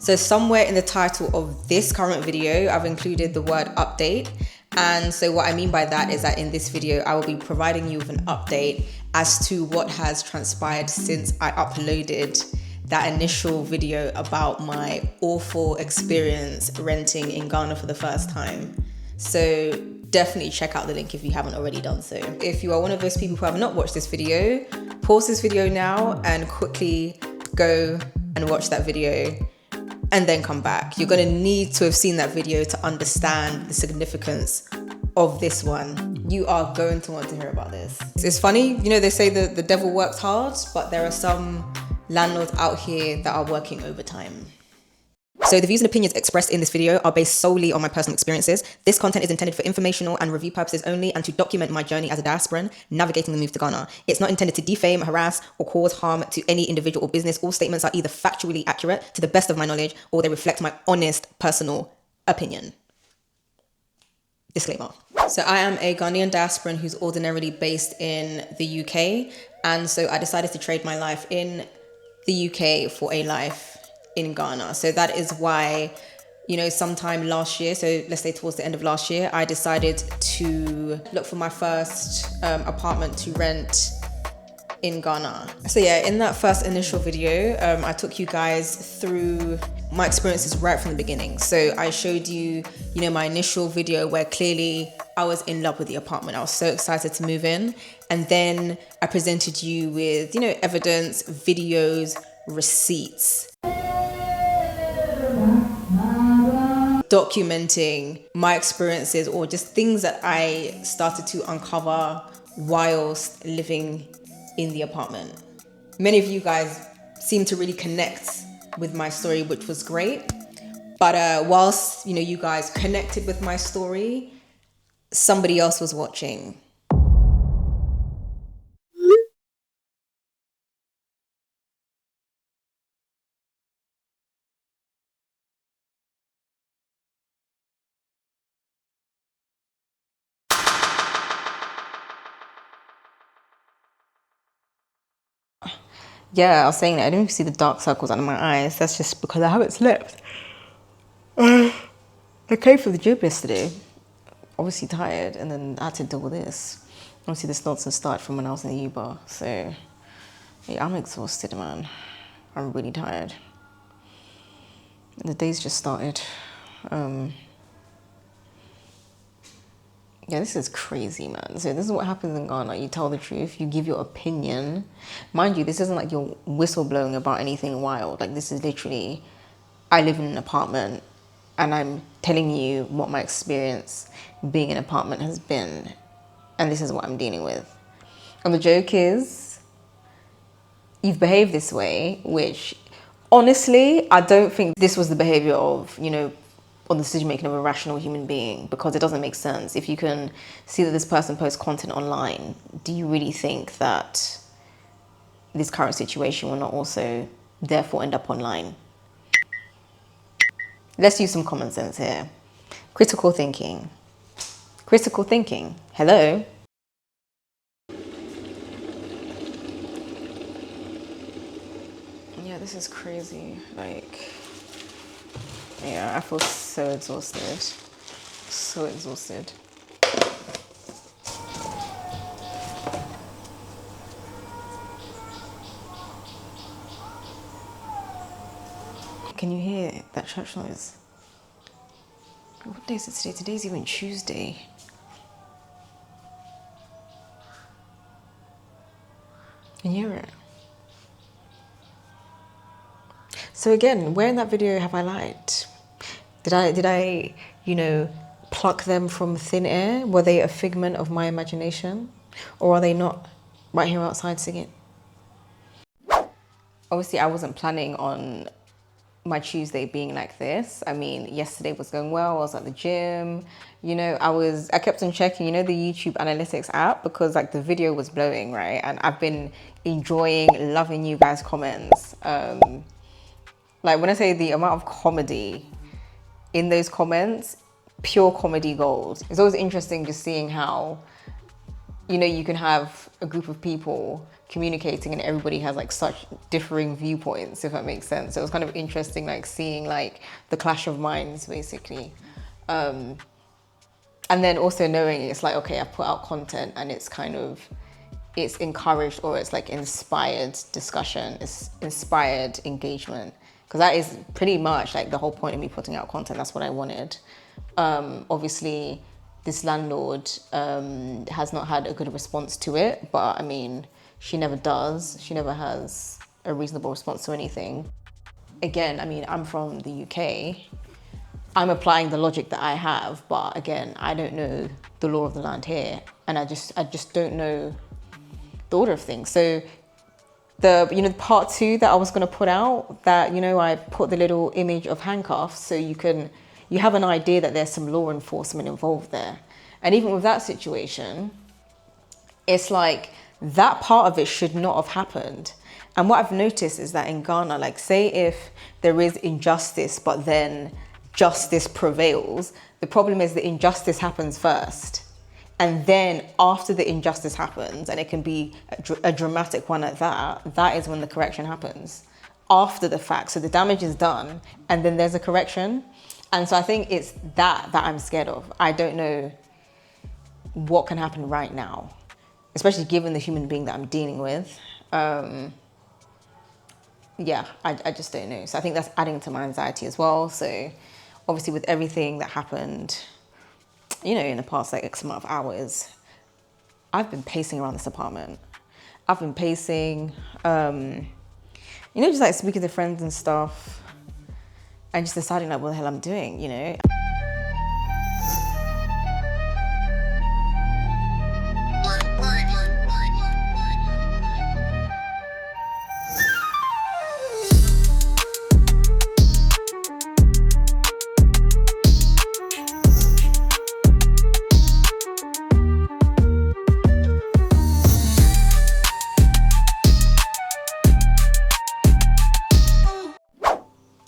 So somewhere in the title of this current video, I've included the word update. And so what I mean by that is that in this video, I will be providing you with an update as to what has transpired since I uploaded that initial video about my awful experience renting in Ghana for the first time. So definitely check out the link if you haven't already done so. If you are one of those people who have not watched this video, pause this video now and quickly go and watch that video and then come back. You're gonna need to have seen that video to understand the significance of this one. You are going to want to hear about this. It's funny, you know, they say that the devil works hard, but there are some landlords out here that are working overtime. So the views and opinions expressed in this video are based solely on my personal experiences. This content is intended for informational and review purposes only and to document my journey as a diasporan navigating the move to Ghana. It's not intended to defame, harass, or cause harm to any individual or business. All statements are either factually accurate to the best of my knowledge or they reflect my honest personal opinion. Disclaimer. So I am a Ghanaian diasporan who's ordinarily based in the UK. And so I decided to trade my life in the UK for a life in Ghana. So that is why, you know, sometime last year, so let's say towards the end of last year, I decided to look for my first apartment to rent in Ghana. So yeah, in that first initial video, I took you guys through my experiences right from the beginning. So I showed you, you know, my initial video where clearly I was in love with the apartment. I was so excited to move in. And then I presented you with, you know, evidence, videos, receipts, documenting my experiences or just things that I started to uncover whilst living in the apartment. Many of you guys seem to really connect with my story, which was great. But whilst, you know, you guys connected with my story, somebody else was watching. Yeah, I was saying that I don't even see the dark circles under my eyes. That's just because I haven't slept. I came from the gym yesterday, obviously tired, and then I had to deal with this. Obviously this nonsense started from when I was in the U-Bar, so yeah, I'm exhausted, man. I'm really tired. The day's just started. Yeah, this is crazy, man. So this is what happens in Ghana. You tell the truth, you give your opinion. Mind you, this isn't like you're whistleblowing about anything wild. Like this is literally, I live in an apartment and I'm telling you what my experience being in an apartment has been. And this is what I'm dealing with. And the joke is, you've behaved this way, which honestly, I don't think this was the behavior of, you know, on the decision making of a rational human being, because it doesn't make sense. If you can see that this person posts content online, do you really think that this current situation will not also therefore end up online? Let's use some common sense here. Critical thinking. Critical thinking. Hello? Yeah, this is crazy. Like, yeah, I feel so exhausted. So exhausted. Can you hear that church noise? What day is it today? Today's even Tuesday. Can you hear it? So again, where in that video have I lied? Did I, you know, pluck them from thin air? Were they a figment of my imagination? Or are they not right here outside singing? Obviously, I wasn't planning on my Tuesday being like this. I mean, yesterday was going well. I was at the gym. You know, I kept on checking, you know, the YouTube analytics app, because like the video was blowing, right? And I've been enjoying, loving you guys' comments. Like when I say the amount of comedy in those comments, pure comedy gold. It's always interesting just seeing how you know, you can have a group of people communicating and everybody has like such differing viewpoints, if that makes sense. So it was kind of interesting, like seeing like the clash of minds basically. And then also knowing it's like, okay, I put out content and it's kind of, it's encouraged or it's like inspired discussion, it's inspired engagement. Because that is pretty much like the whole point of me putting out content. That's what I wanted. Obviously, this landlord has not had a good response to it, but I mean, she never does. She never has a reasonable response to anything. Again, I mean, I'm from the UK. I'm applying the logic that I have, but again, I don't know the law of the land here, and I just don't know the order of things. So the part 2 that I was going to put out, that I put the little image of handcuffs so you have an idea that there's some law enforcement involved there. And even with that situation, it's like that part of it should not have happened. And what I've noticed is that in Ghana, like say if there is injustice but then justice prevails, the problem is the injustice happens first. And then after the injustice happens, and it can be a dramatic one at that, that is when the correction happens. After the fact. So the damage is done and then there's a correction. And so I think it's that I'm scared of. I don't know what can happen right now, especially given the human being that I'm dealing with. Yeah, I just don't know. So I think that's adding to my anxiety as well. So obviously with everything that happened, in the past like X amount of hours, I've been pacing around this apartment. I've been pacing, just like speaking to friends and stuff and just deciding like what the hell I'm doing.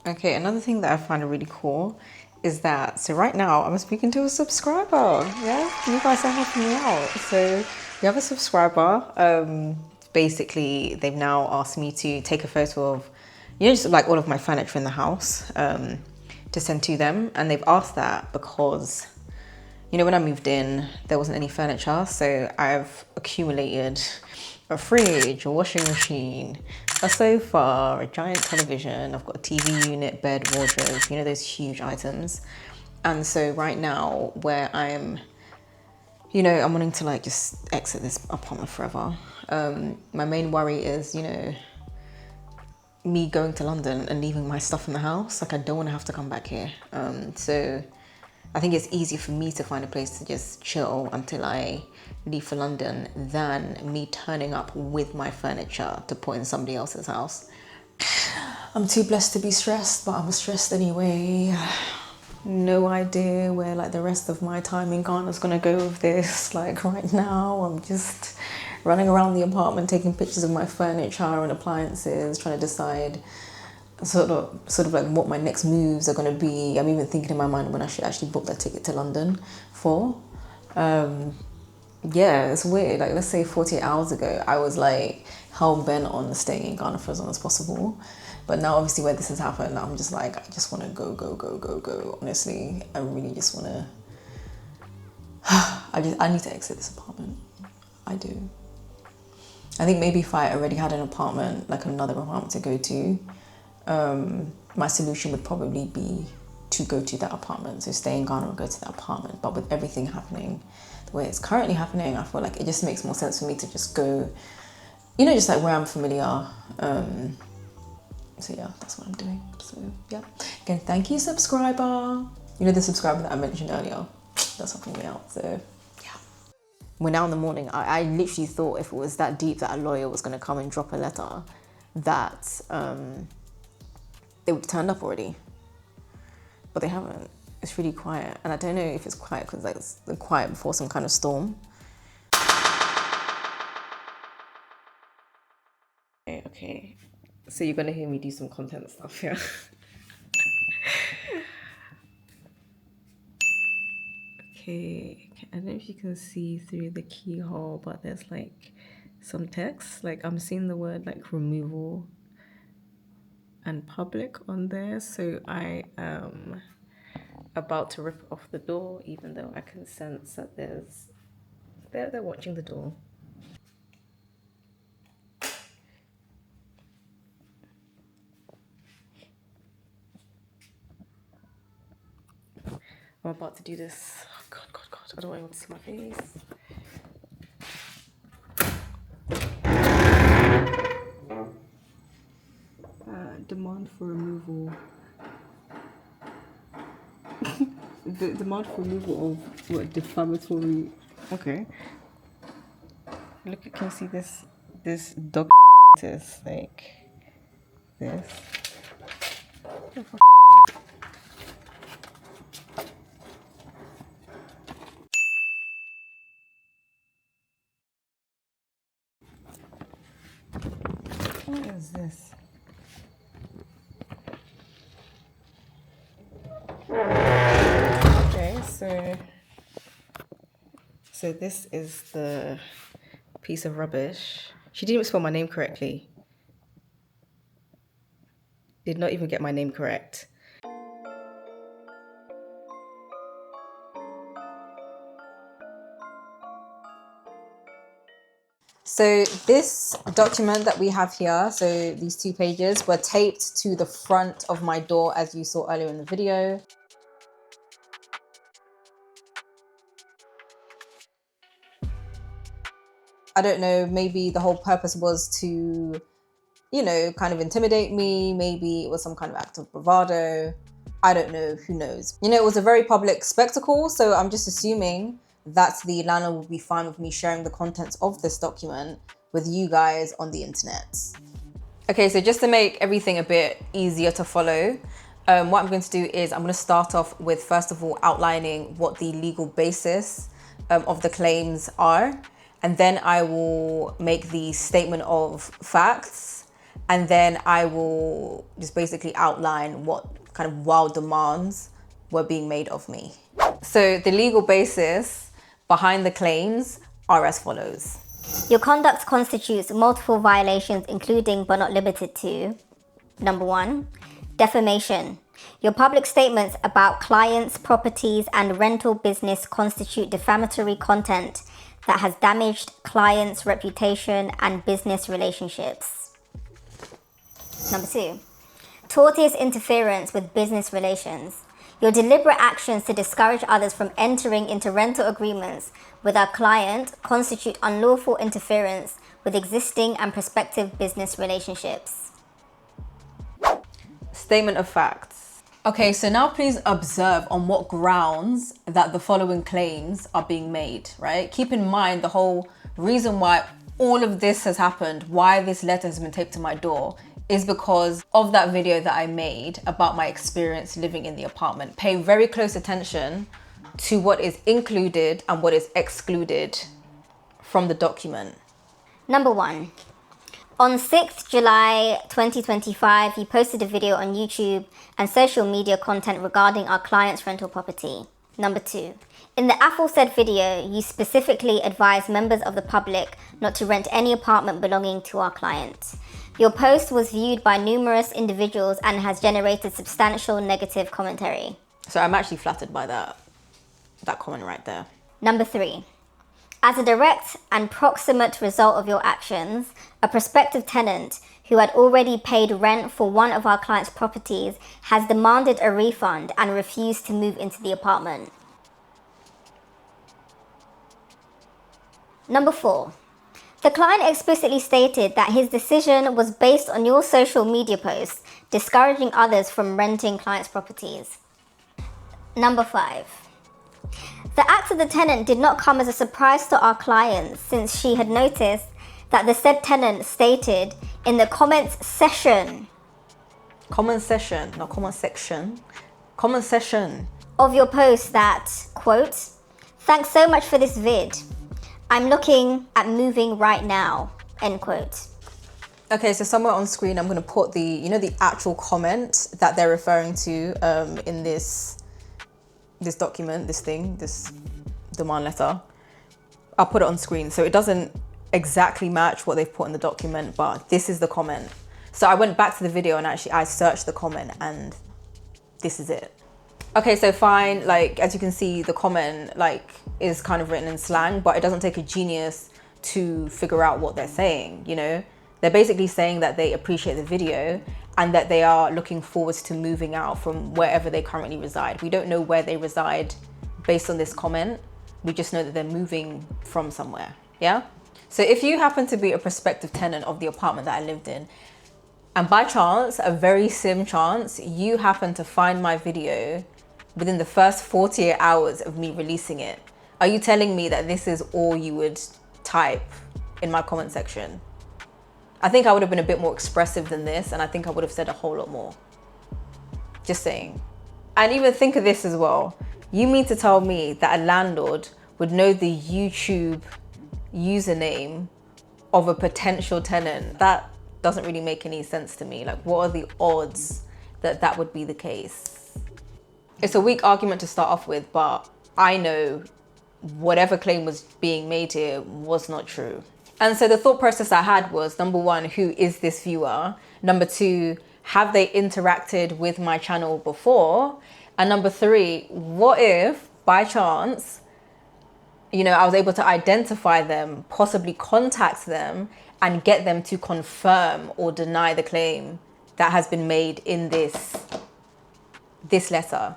Okay, another thing that I find really cool is that, so right now I'm speaking to a subscriber. Yeah, you guys are helping me out. So we have a subscriber. Basically, they've now asked me to take a photo of, just like all of my furniture in the house to send to them. And they've asked that because, when I moved in, there wasn't any furniture. So I've accumulated a fridge, a washing machine, a sofa, a giant television. I've got a TV unit, bed, wardrobe, those huge items. And so right now where I'm wanting to like just exit this apartment forever. My main worry is, me going to London and leaving my stuff in the house. Like I don't want to have to come back here. So I think it's easier for me to find a place to just chill until I leave for London than me turning up with my furniture to put in somebody else's house. I'm too blessed to be stressed, but I'm stressed anyway. No idea where like the rest of my time in Ghana is gonna go with this. Like right now, I'm just running around the apartment, taking pictures of my furniture and appliances, trying to decide sort of like what my next moves are going to be. I'm even thinking in my mind when I should actually book that ticket to London for. Yeah, it's weird. Like let's say 48 hours ago, I was like hell bent on staying in Ghana for as long as possible. But now obviously where this has happened, I'm just like, I just want to go. Honestly, I really just want to, I need to exit this apartment. I do. I think maybe if I already had an apartment, like another apartment to go to, my solution would probably be to go to that apartment. So stay in Ghana and go to that apartment. But with everything happening the way it's currently happening, I feel like it just makes more sense for me to just go, just like where I'm familiar. So yeah, that's what I'm doing. So yeah, again, thank you, subscriber. The subscriber that I mentioned earlier, that's helping me out. So yeah. Well, now in the morning, I literally thought if it was that deep that a lawyer was going to come and drop a letter, that they would have turned up already, but they haven't. It's really quiet, and I don't know if it's quiet because like it's quiet before some kind of storm. Okay, so you're gonna hear me do some content stuff, yeah? Okay. I don't know if you can see through the keyhole, but there's like some text. Like I'm seeing the word like removal and public on there. So I am about to rip off the door, even though I can sense that they're watching the door. I'm about to do this. Oh, God, I don't want anyone to see my face. Demand for removal. The demand for removal of what defamatory. Okay. Look, you can see this dog is like this. What is this? Okay, so this is the piece of rubbish. She didn't even spell my name correctly. Did not even get my name correct. So this document that we have here, so these 2 pages, were taped to the front of my door, as you saw earlier in the video. I don't know, maybe the whole purpose was to, you know, kind of intimidate me. Maybe it was some kind of act of bravado. I don't know, who knows? You know, it was a very public spectacle, so I'm just assuming that the landlord will be fine with me sharing the contents of this document with you guys on the internet. Okay, so just to make everything a bit easier to follow, what I'm going to do is I'm going to start off with, first of all, outlining what the legal basis of the claims are. And then I will make the statement of facts. And then I will just basically outline what kind of wild demands were being made of me. So the legal basis behind the claims are as follows. Your conduct constitutes multiple violations, including but not limited to: number 1, defamation. Your public statements about clients, properties, and rental business constitute defamatory content that has damaged clients' reputation and business relationships. Number 2, tortious interference with business relations. Your deliberate actions to discourage others from entering into rental agreements with our client constitute unlawful interference with existing and prospective business relationships. Statement of facts. Okay, so now please observe on what grounds that the following claims are being made, right? Keep in mind the whole reason why all of this has happened, why this letter has been taped to my door, is because of that video that I made about my experience living in the apartment. Pay very close attention to what is included and what is excluded from the document. Number 1. On 6th July 2025, you posted a video on YouTube and social media content regarding our client's rental property. Number 2. In the aforesaid video, you specifically advised members of the public not to rent any apartment belonging to our client. Your post was viewed by numerous individuals and has generated substantial negative commentary. So I'm actually flattered by that comment right there. Number 3. As a direct and proximate result of your actions, a prospective tenant who had already paid rent for one of our client's properties has demanded a refund and refused to move into the apartment. Number 4. The client explicitly stated that his decision was based on your social media posts discouraging others from renting clients' properties. Number 5. The act of the tenant did not come as a surprise to our client, since she had noticed that the said tenant stated in the comments section of your post that, quote, "Thanks so much for this vid. I'm looking at moving right now," end quote. Okay, so somewhere on screen, I'm going to put the actual comment that they're referring to in this document, this demand letter. I'll put it on screen. So it doesn't exactly match what they've put in the document, but this is the comment. So I went back to the video and actually I searched the comment and this is it. Okay, so fine, like as you can see, the comment like is kind of written in slang, but it doesn't take a genius to figure out what they're saying, you know? They're basically saying that they appreciate the video and that they are looking forward to moving out from wherever they currently reside. We don't know where they reside based on this comment. We just know that they're moving from somewhere, yeah? So if you happen to be a prospective tenant of the apartment that I lived in, and by chance, a very slim chance, you happen to find my video within the first 48 hours of me releasing it, are you telling me that this is all you would type in my comment section? I think I would have been a bit more expressive than this, and I think I would have said a whole lot more. Just saying. And even think of this as well. You mean to tell me that a landlord would know the YouTube username of a potential tenant? That doesn't really make any sense to me. Like, what are the odds that that would be the case? It's a weak argument to start off with, but I know whatever claim was being made here was not true. And so the thought process I had was, number one, who is this viewer? Number two, have they interacted with my channel before? And number three, what if by chance, you know, I was able to identify them, possibly contact them and get them to confirm or deny the claim that has been made in this letter.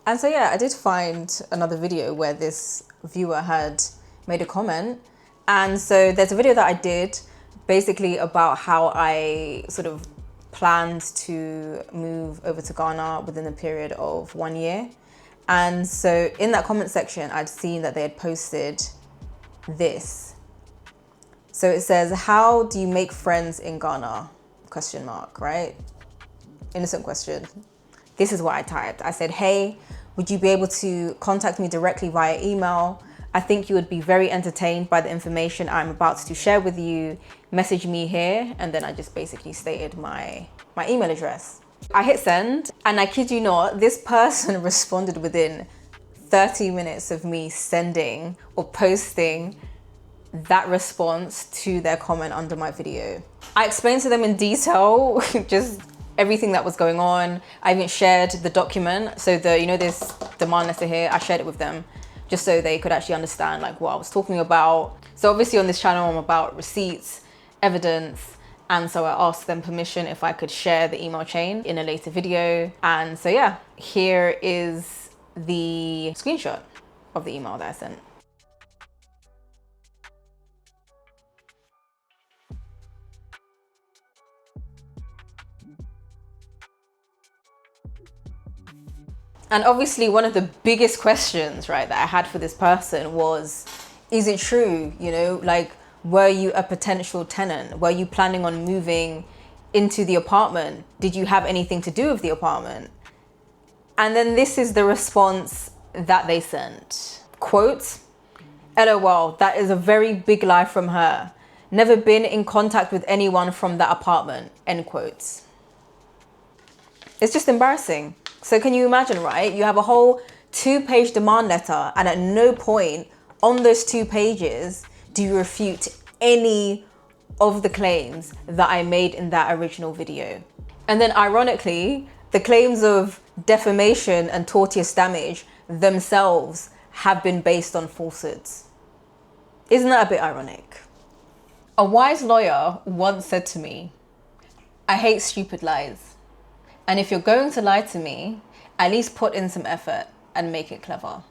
And so, yeah, I did find another video where this viewer had made a comment. And so there's a video that I did basically about how I sort of planned to move over to Ghana within a period of 1 year. And so in that comment section, I'd seen that they had posted this. So it says, how do you make friends in Ghana? Question mark, right? Innocent question. This is what I typed. I said, hey, would you be able to contact me directly via email? I think you would be very entertained by the information I'm about to share with you. Message me here. And then I just basically stated my email address. I hit send, and I kid you not, this person responded within 30 minutes of me sending or posting that response to their comment under my video. I explained to them in detail just everything that was going on. I even shared the document. So this demand letter here, I shared it with them just so they could actually understand like what I was talking about. So obviously on this channel, I'm about receipts, evidence. And so I asked them permission if I could share the email chain in a later video. And so yeah, here is the screenshot of the email that I sent. And obviously one of the biggest questions, right, that I had for this person was, is it true, you know, like, were you a potential tenant? Were you planning on moving into the apartment? Did you have anything to do with the apartment? And then this is the response that they sent. Quote, LOL, that is a very big lie from her. Never been in contact with anyone from that apartment, end quotes. It's just embarrassing. So can you imagine, right? You have a whole 2-page demand letter and at no point on those 2 pages do you refute any of the claims that I made in that original video. And then ironically, the claims of defamation and tortious damage themselves have been based on falsehoods. Isn't that a bit ironic? A wise lawyer once said to me, I hate stupid lies. And if you're going to lie to me, at least put in some effort and make it clever.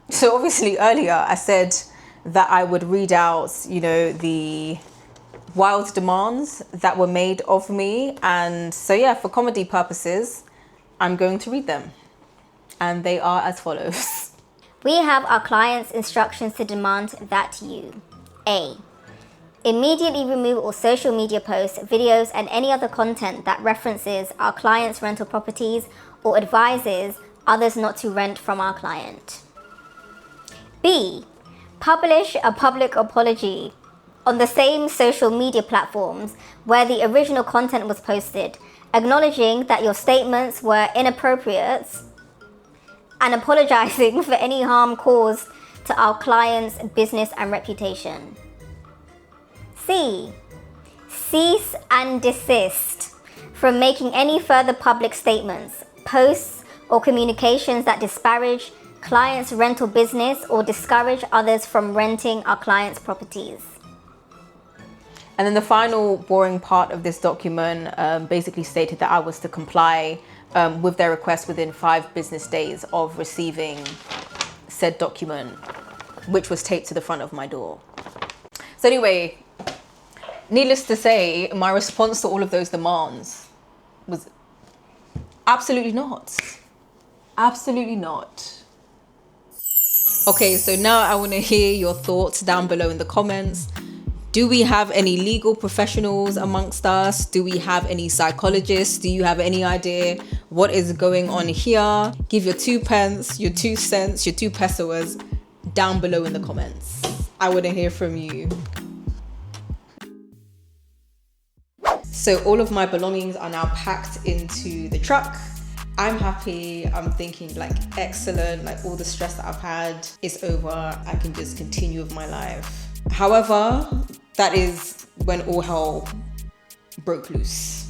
So obviously earlier I said that I would read out, you know, the wild demands that were made of me. And so yeah, for comedy purposes, I'm going to read them. And they are as follows. We have our client's instructions to demand that you: A. Immediately remove all social media posts, videos, and any other content that references our client's rental properties or advises others not to rent from our client. B. Publish a public apology on the same social media platforms where the original content was posted, acknowledging that your statements were inappropriate and apologizing for any harm caused to our client's business and reputation. C. Cease and desist from making any further public statements, posts, or communications that disparage clients' rental business or discourage others from renting our clients' properties. And then the final boring part of this document basically stated that I was to comply with their request within 5 business days of receiving said document, which was taped to the front of my door. So anyway, needless to say, my response to all of those demands was absolutely not. Absolutely not. Okay, so now I want to hear your thoughts down below in the comments. Do we have any legal professionals amongst us? Do we have any psychologists? Do you have any idea what is going on here? Give your 2 pence, your 2 cents, your 2 pesos down below in the comments. I want to hear from you. So all of my belongings are now packed into the truck. I'm happy. I'm thinking like excellent, like all the stress that I've had is over. I can just continue with my life. However, that is when all hell broke loose.